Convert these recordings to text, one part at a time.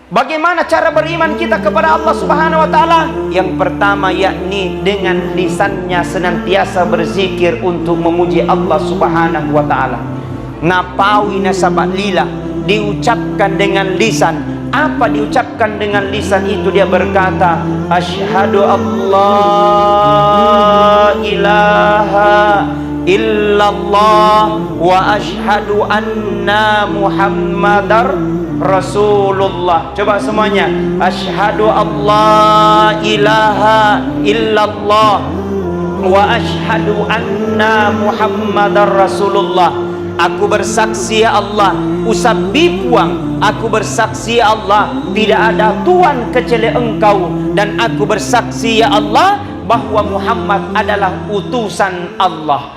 Bagaimana cara beriman kita kepada Allah Subhanahu wa taala? Yang pertama yakni dengan lisannya senantiasa berzikir untuk memuji Allah Subhanahu wa taala. Napawi nasabat lillah, diucapkan dengan lisan. Apa diucapkan dengan lisan itu? Dia berkata, asyhadu Allah ilaha illallah wa asyhadu anna Muhammadar Rasulullah. Coba semuanya, asyhadu Allah ilaha illallah wa asyhadu anna Muhammadar Rasulullah. Aku bersaksi ya Allah, usabi puang, aku bersaksi ya Allah, tidak ada Tuhan kecuali Engkau, dan aku bersaksi ya Allah bahwa Muhammad adalah utusan Allah.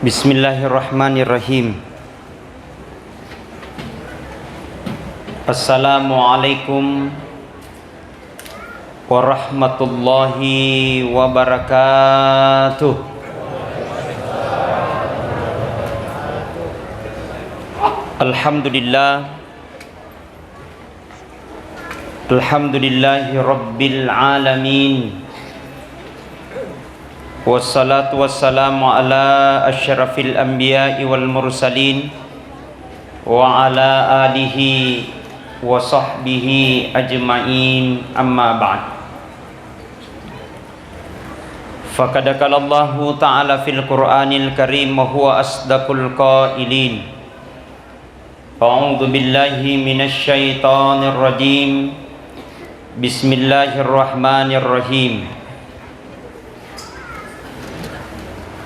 Bismillahirrahmanirrahim. Assalamualaikum warahmatullahi wabarakatuh. Alhamdulillah, alhamdulillahi rabbil alamin. Wassalatu wassalamu ala asyrafil anbiya'i wal mursalin wa ala alihi wa sahbihi ajma'in, amma ba'd. Faqad qala Allahu ta'ala fil Qur'anil Karim wa huwa asdaqul qailin. A'udzu billahi minasy syaithanir rajim. Bismillahirrahmanirrahim.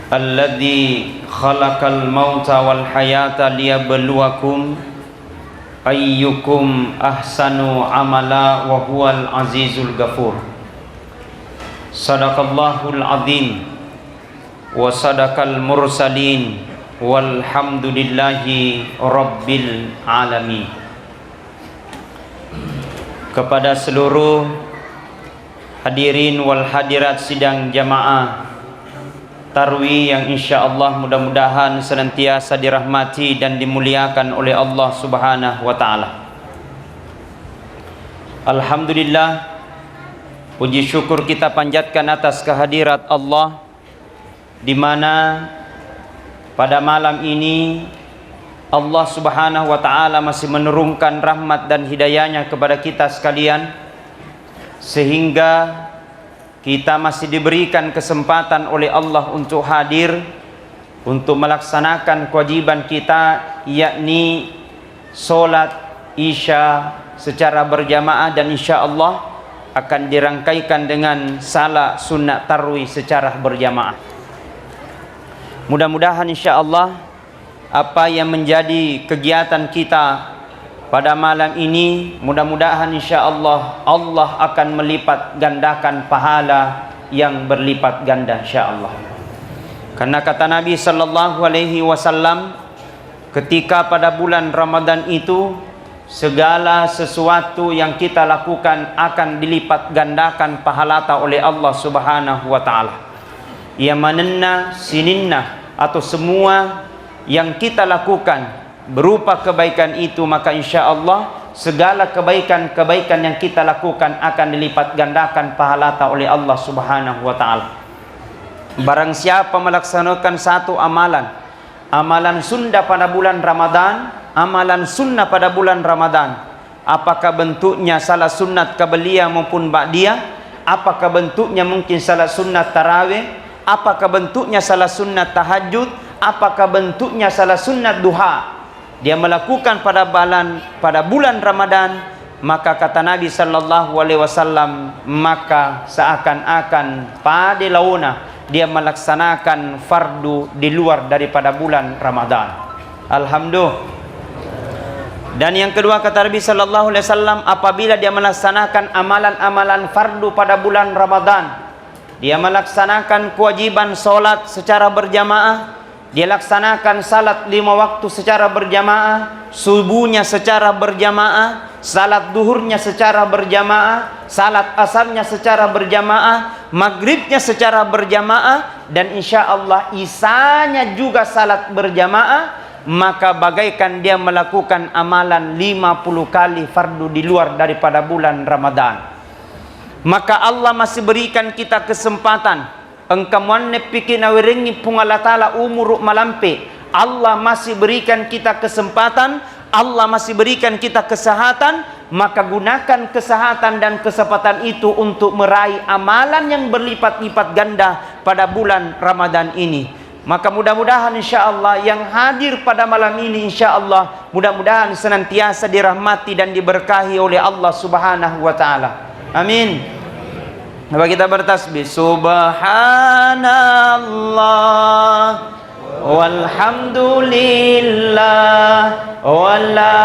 Alladzi khalaqal mauta wal hayata liyabluwakum ayyukum ahsanu amala wa huwal azizul ghafur. Sadaqallahul azim wa sadaqal mursalin walhamdulillahi rabbil alamin. Kepada seluruh hadirin wal hadirat sidang jamaah Tarwi yang insyaallah mudah-mudahan senantiasa dirahmati dan dimuliakan oleh Allah Subhanahu wa taala. Alhamdulillah, puji syukur kita panjatkan atas kehadirat Allah, di mana pada malam ini Allah Subhanahu wa taala masih menurunkan rahmat dan hidayahnya kepada kita sekalian, sehingga kita masih diberikan kesempatan oleh Allah untuk hadir, untuk melaksanakan kewajiban kita, yakni solat isya secara berjamaah, dan insya Allah akan dirangkaikan dengan salat sunat tarawih secara berjamaah. Mudah-mudahan insya Allah apa yang menjadi kegiatan kita pada malam ini, mudah-mudahan insya-Allah Allah akan melipat gandakan pahala yang berlipat ganda insya-Allah. Karena kata Nabi sallallahu alaihi wasallam, ketika pada bulan Ramadan itu segala sesuatu yang kita lakukan akan dilipat gandakan pahala oleh Allah Subhanahu wa taala. Ya manenna sininna, atau semua yang kita lakukan berupa kebaikan itu, maka insya Allah segala kebaikan-kebaikan yang kita lakukan akan dilipat gandakan pahala oleh Allah Subhanahu wa taala. Barang siapa melaksanakan satu amalan sunnah pada bulan Ramadan, amalan sunnah pada bulan Ramadan, apakah bentuknya salat sunat qabliyah maupun ba'diyah, apakah bentuknya mungkin salat sunat tarawih, apakah bentuknya salat sunat tahajud, apakah bentuknya salat sunat duha, dia melakukan pada bulan Ramadan, maka kata Nabi sallallahu alaihi wasallam, maka seakan-akan pada launa dia melaksanakan fardu di luar daripada bulan Ramadan. Alhamdulillah. Dan yang kedua kata Nabi sallallahu alaihi wasallam, apabila dia melaksanakan amalan-amalan fardu pada bulan Ramadan, dia melaksanakan kewajiban solat secara berjamaah, dia laksanakan salat 5 waktu secara berjamaah, subuhnya secara berjamaah, salat duhurnya secara berjamaah, salat asarnya secara berjamaah, maghribnya secara berjamaah, dan insya Allah isanya juga salat berjamaah, maka bagaikan dia melakukan amalan 50 kali fardu di luar daripada bulan Ramadan. Maka Allah masih berikan kita kesempatan. Engkau manne pikir nawiringi pungalatala umur malampe. Allah masih berikan kita kesempatan, Allah masih berikan kita kesehatan, maka gunakan kesehatan dan kesempatan itu untuk meraih amalan yang berlipat-lipat ganda pada bulan Ramadan ini. Maka mudah-mudahan insya Allah yang hadir pada malam ini, insya Allah mudah-mudahan senantiasa dirahmati dan diberkahi oleh Allah Subhanahu wa Ta'ala. Amin. Coba kita bertasbih. Subhanallah walhamdulillah wala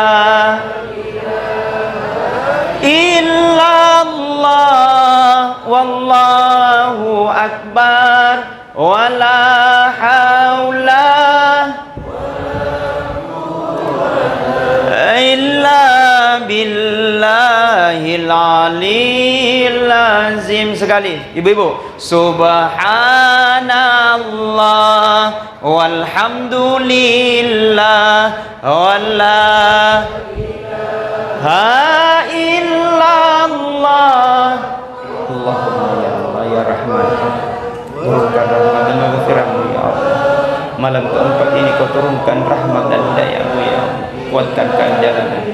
illallah wallahu akbar wala haula illa billahil aliyil azim. Sekali ibu-ibu. Subhanallah walhamdulillah wala ilaha illallah. Allahumma ya Allah ya Rahman, turunkan rahmat dan maghfirahmu ya Allah. Malam keempat ini kau turunkan rahmat dan hidayahmu ya Allah. Kuatkan keandalan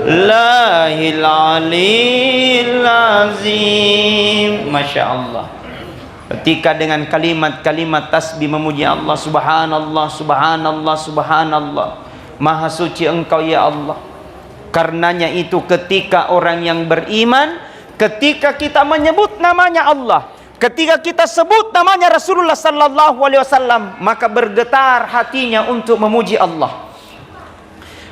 Lahil alil azim. Masya Allah. Ketika dengan kalimat-kalimat tasbih memuji Allah, subhanallah, subhanallah, subhanallah, maha suci engkau ya Allah. Karenanya itu ketika orang yang beriman, ketika kita menyebut namanya Allah, ketika kita sebut namanya Rasulullah sallallahu alaihi wasallam, maka bergetar hatinya untuk memuji Allah.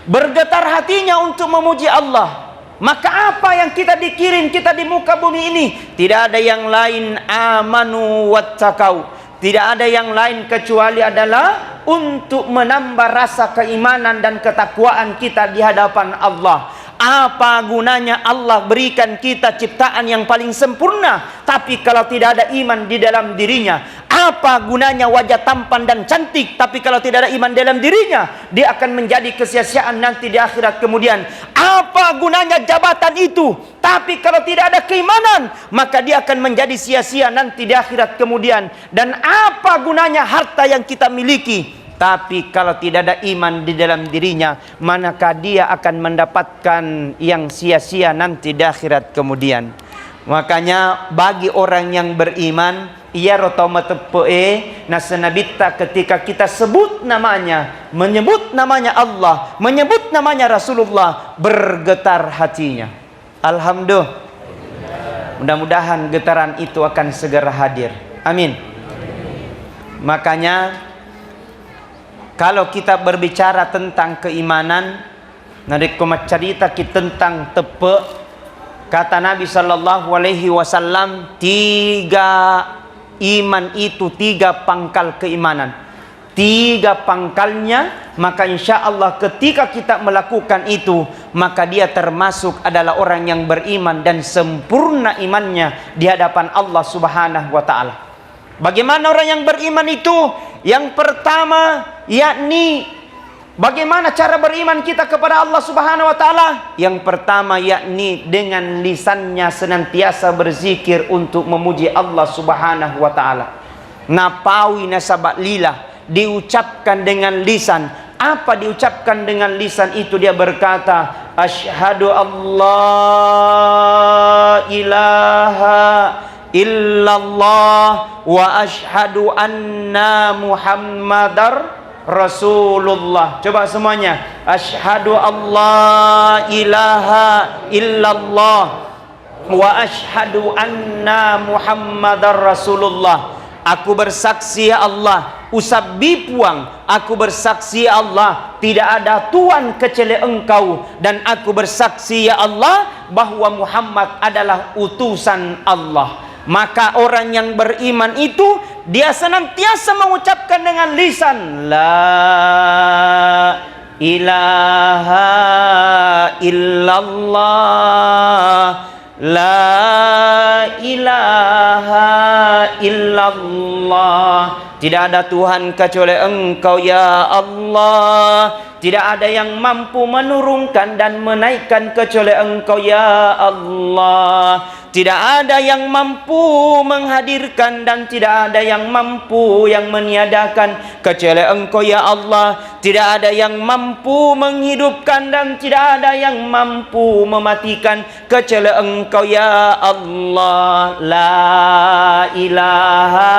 Bergetar hatinya untuk memuji Allah. Maka apa yang kita dikirim kita di muka bumi ini? Tidak ada yang lain, amanu wattaqau. Tidak ada yang lain kecuali adalah untuk menambah rasa keimanan dan ketakwaan kita di hadapan Allah. Apa gunanya Allah berikan kita ciptaan yang paling sempurna, tapi kalau tidak ada iman di dalam dirinya? Apa gunanya wajah tampan dan cantik, tapi kalau tidak ada iman dalam dirinya, dia akan menjadi kesia-siaan nanti di akhirat kemudian. Apa gunanya jabatan itu, tapi kalau tidak ada keimanan, maka dia akan menjadi sia-sia nanti di akhirat kemudian. Dan apa gunanya harta yang kita miliki, tapi kalau tidak ada iman di dalam dirinya, manakah dia akan mendapatkan yang sia-sia nanti di akhirat kemudian. Makanya bagi orang yang beriman, ia rotoma tepe nasenabita ketika kita sebut namanya, menyebut namanya Allah, menyebut namanya Rasulullah, bergetar hatinya. Alhamdulillah. Mudah-mudahan getaran itu akan segera hadir. Amin. Makanya kalau kita berbicara tentang keimanan, nanti kumat cerita kita tentang tepe. Kata Nabi sallallahu alaihi wasallam, 3 iman itu 3 pangkal keimanan. 3 pangkalnya, maka insya Allah ketika kita melakukan itu, maka dia termasuk adalah orang yang beriman dan sempurna imannya di hadapan Allah Subhanahu wa Ta'ala. Bagaimana orang yang beriman itu? Yang pertama, yakni bagaimana cara beriman kita kepada Allah Subhanahu wa Ta'ala? Yang pertama yakni dengan lisannya senantiasa berzikir untuk memuji Allah Subhanahu wa Ta'ala. Napawi nasabat lillah, diucapkan dengan lisan. Apa diucapkan dengan lisan itu? Dia berkata, asyhadu Allah ilaha illallah wa asyhadu anna Muhammadar Rasulullah. Coba semuanya. Asyhadu Allah ilaha illallah wa asyhadu anna Muhammadar Rasulullah. Aku bersaksi ya Allah, usabbi puang, aku bersaksi ya Allah, tidak ada Tuhan kecuali Engkau, dan aku bersaksi ya Allah bahwa Muhammad adalah utusan Allah. Maka orang yang beriman itu dia senantiasa mengucapkan dengan lisan la ilaha illallah, la ilaha illallah. Tidak ada Tuhan kecuali Engkau ya Allah. Tidak ada yang mampu menurunkan dan menaikkan kecuali Engkau ya Allah. Tidak ada yang mampu menghadirkan dan tidak ada yang mampu yang meniadakan kecuali Engkau ya Allah. Tidak ada yang mampu menghidupkan dan tidak ada yang mampu mematikan kecuali Engkau ya Allah. La ilaha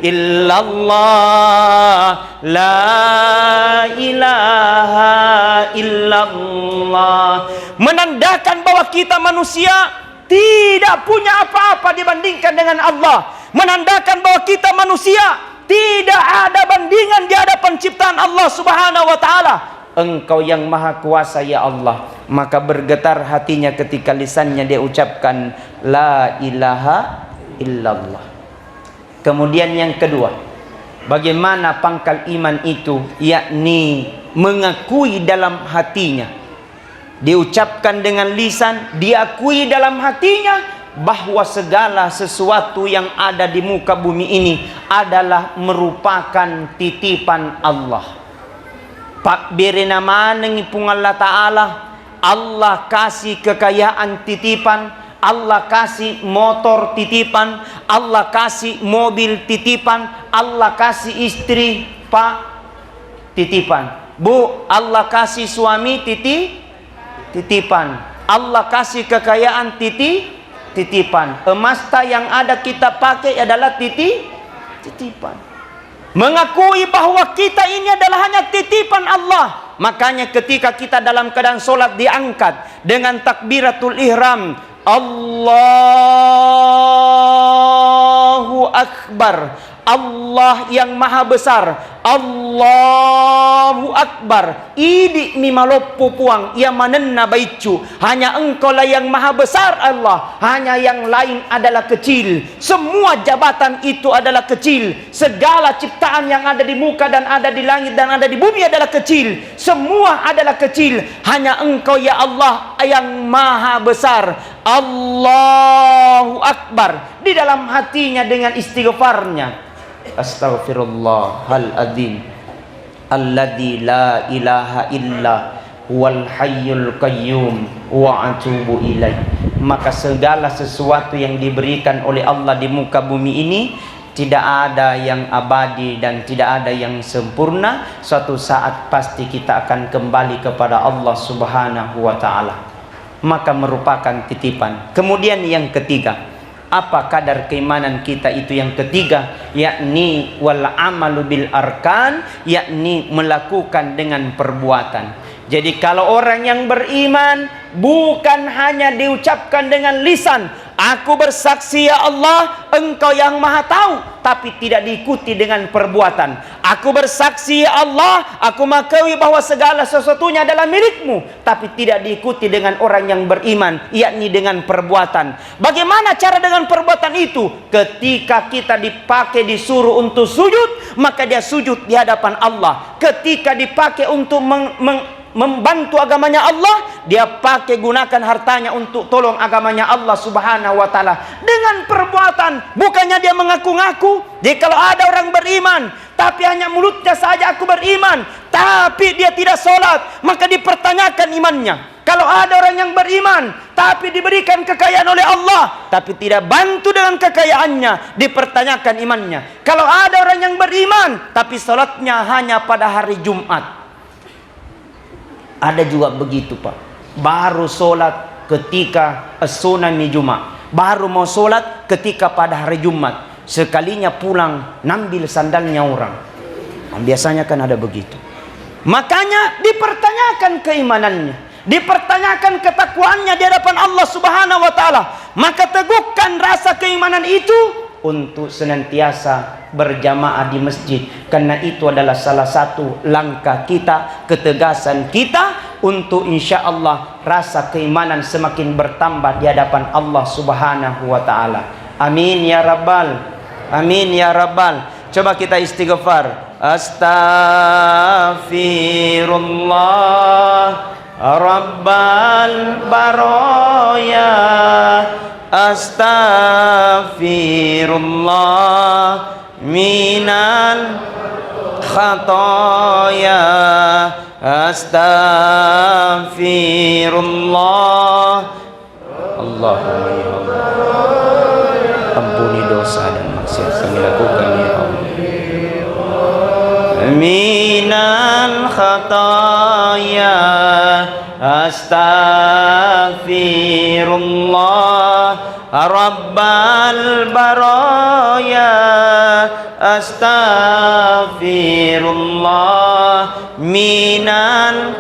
illallah, la ilaha illallah. Menandakan bahwa kita manusia tidak punya apa-apa dibandingkan dengan Allah. Menandakan bahwa kita manusia tidak ada bandingan di hadapan ciptaan Allah Subhanahu wa taala. Engkau yang maha kuasa ya Allah. Maka bergetar hatinya ketika lisannya dia ucapkan la ilaha illallah. Kemudian yang kedua, bagaimana pangkal iman itu? Yakni mengakui dalam hatinya, diucapkan dengan lisan, diakui dalam hatinya bahwa segala sesuatu yang ada di muka bumi ini adalah merupakan titipan Allah. Pak birina manengipung Allah Ta'ala, Allah kasih kekayaan titipan, Allah kasih motor titipan, Allah kasih mobil titipan, Allah kasih istri Pak titipan, Bu Allah kasih suami titipan, Allah kasih kekayaan titipan. Emas yang ada kita pakai adalah titipan. Mengakui bahwa kita ini adalah hanya titipan Allah. Makanya ketika kita dalam keadaan solat diangkat dengan takbiratul ihram, Allahu Akbar, Allah yang maha besar, Allahu Akbar. Idi mimaloppo puang ia manenna baicu. Hanya Engkau lah yang maha besar Allah, hanya yang lain adalah kecil. Semua jabatan itu adalah kecil. Segala ciptaan yang ada di muka dan ada di langit dan ada di bumi adalah kecil. Semua adalah kecil. Hanya Engkau ya Allah yang maha besar. Allahu Akbar. Di dalam hatinya dengan istighfarnya, astaghfirullahal adzim alladzi la ilaha illa huwal hayyul qayyum wa atubu ilaih. Maka segala sesuatu yang diberikan oleh Allah di muka bumi ini tidak ada yang abadi dan tidak ada yang sempurna. Suatu saat pasti kita akan kembali kepada Allah Subhanahu wa taala. Maka merupakan titipan. Kemudian yang ketiga, apa kadar keimanan kita itu? Yang ketiga, yakni wal amalu bil arkan, yakni melakukan dengan perbuatan. Jadi kalau orang yang beriman bukan hanya diucapkan dengan lisan, aku bersaksi ya Allah, Engkau yang maha tahu, tapi tidak diikuti dengan perbuatan. Aku bersaksi ya Allah, aku mengakui bahwa segala sesuatunya adalah milikmu, tapi tidak diikuti dengan orang yang beriman, yakni dengan perbuatan. Bagaimana cara dengan perbuatan itu? Ketika kita dipakai disuruh untuk sujud, maka dia sujud di hadapan Allah. Ketika dipakai untuk membantu agamanya Allah, dia pakai gunakan hartanya untuk tolong agamanya Allah Subhanahu wa taala dengan perbuatan. Bukannya dia mengaku-ngaku. Jadi kalau ada orang beriman tapi hanya mulutnya saja aku beriman, tapi dia tidak sholat, maka dipertanyakan imannya. Kalau ada orang yang beriman tapi diberikan kekayaan oleh Allah tapi tidak bantu dengan kekayaannya, dipertanyakan imannya. Kalau ada orang yang beriman tapi sholatnya hanya pada hari Jumat, ada juga begitu Pak, baru sholat ketika tsunami Jumat, baru mau sholat ketika pada hari Jumat, sekalinya pulang nambil sandalnya orang. Biasanya kan ada begitu. Makanya dipertanyakan keimanannya, dipertanyakan ketakwaannya di hadapan Allah Subhanahu wa taala. Maka teguhkan rasa keimanan itu untuk senantiasa berjamaah di masjid, karena itu adalah salah satu langkah kita, ketegasan kita untuk insya Allah rasa keimanan semakin bertambah di hadapan Allah Subhanahu wa taala. Amin ya rabbal Amin ya rabbal. Coba kita istighfar. Astaghfirullah rabbal baraya. Astaghfirullah minal khataya. Astaghfirullah. Allahumma ya Allah, ampuni dosa dan maksiat kami lakukan ya Allah. Minal khataya. Astaghfirullah rabbal baraya. Astaghfirullah minal.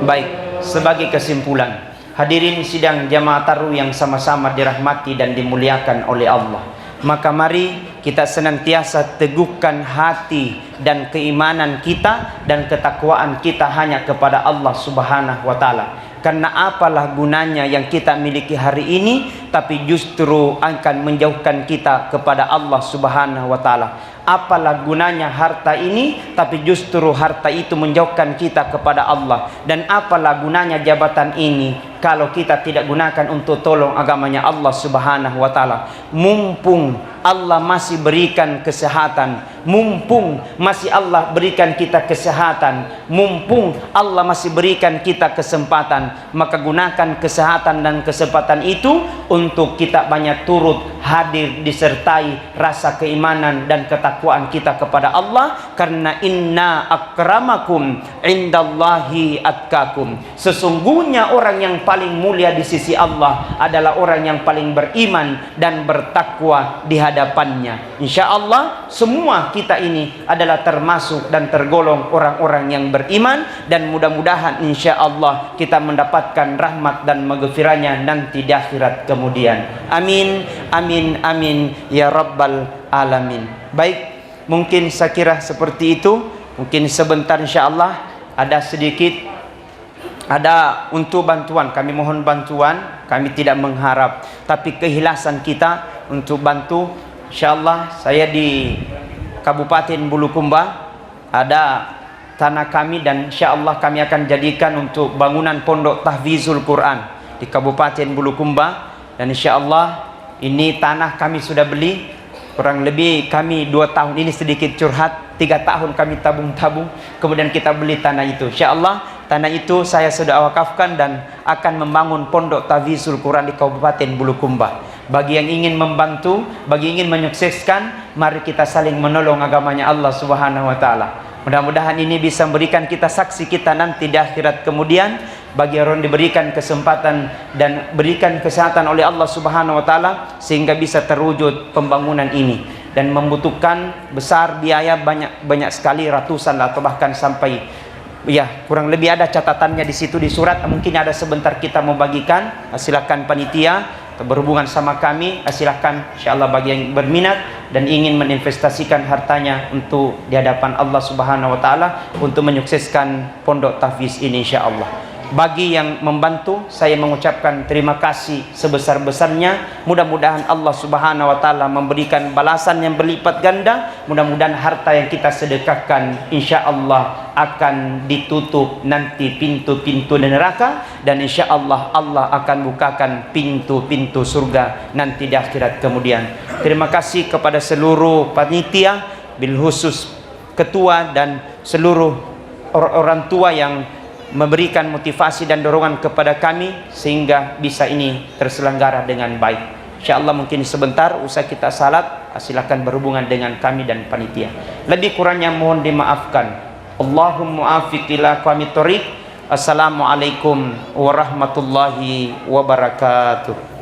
Baik, sebagai kesimpulan, hadirin sidang jamaah taruh yang sama-sama dirahmati dan dimuliakan oleh Allah, maka mari kita senantiasa teguhkan hati dan keimanan kita dan ketakwaan kita hanya kepada Allah Subhanahu wa taala. Karena apalah gunanya yang kita miliki hari ini tapi justru akan menjauhkan kita kepada Allah Subhanahu wa taala. Apalah gunanya harta ini tapi justru harta itu menjauhkan kita kepada Allah. Dan apalah gunanya jabatan ini kalau kita tidak gunakan untuk tolong agamanya Allah Subhanahu wa taala. Mumpung Allah masih berikan kesehatan, mumpung masih Allah berikan kita kesehatan, mumpung Allah masih berikan kita kesempatan, maka gunakan kesehatan dan kesempatan itu untuk kita banyak turut hadir disertai rasa keimanan dan ketakwaan kita kepada Allah. Karena inna akramakum indallahi atqakum, sesungguhnya orang yang paling mulia di sisi Allah adalah orang yang paling beriman dan bertakwa di hadapannya. Insya Allah semua kita ini adalah termasuk dan tergolong orang-orang yang beriman, dan mudah-mudahan insya Allah kita mendapatkan rahmat dan maghfirahnya nanti di akhirat kemudian. Amin, amin, amin ya rabbal alamin. Baik, mungkin saya kira seperti itu. Mungkin sebentar insya Allah ada sedikit, ada untuk bantuan. Kami mohon bantuan, kami tidak mengharap, tapi keikhlasan kita untuk bantu. Insyaallah saya di Kabupaten Bulukumba ada tanah kami, dan insyaallah kami akan jadikan untuk bangunan pondok tahfizul Quran di Kabupaten Bulukumba. Dan insyaallah ini tanah kami sudah beli, kurang lebih kami 2 tahun ini, sedikit curhat, 3 tahun kami tabung-tabung, kemudian kita beli tanah itu. Insyaallah tanah itu saya sudah wakafkan dan akan membangun pondok tahfizul Quran di Kabupaten Bulukumba. Bagi yang ingin membantu, bagi yang ingin menyukseskan, mari kita saling menolong agamanya Allah Subhanahu wa taala. Mudah-mudahan ini bisa memberikan kita saksi kita nanti di akhirat kemudian. Bagi orang diberikan kesempatan dan berikan kesehatan oleh Allah Subhanahu wa taala sehingga bisa terwujud pembangunan ini, dan membutuhkan besar biaya banyak sekali, ratusan atau bahkan sampai, ya kurang lebih ada catatannya di situ di surat. Mungkin ada sebentar kita mau bagikan, silakan panitia berhubungan sama kami, silakan insyaallah bagi yang berminat dan ingin meninvestasikan hartanya untuk di hadapan Allah Subhanahu wa taala untuk menyukseskan pondok tahfiz ini insyaallah. Bagi yang membantu, saya mengucapkan terima kasih sebesar-besarnya. Mudah-mudahan Allah Subhanahu wa taala memberikan balasan yang berlipat ganda. Mudah-mudahan harta yang kita sedekahkan insyaallah akan ditutup nanti pintu-pintu neraka, dan insyaallah Allah akan bukakan pintu-pintu surga nanti di akhirat kemudian. Terima kasih kepada seluruh panitia, bil khusus ketua dan seluruh orang tua yang memberikan motivasi dan dorongan kepada kami sehingga bisa ini terselenggara dengan baik. Insyaallah mungkin sebentar usai kita salat silakan berhubungan dengan kami dan panitia. Lebih kurangnya mohon dimaafkan. Allahumma afiq ila qamit thoriq. Assalamualaikum warahmatullahi wabarakatuh.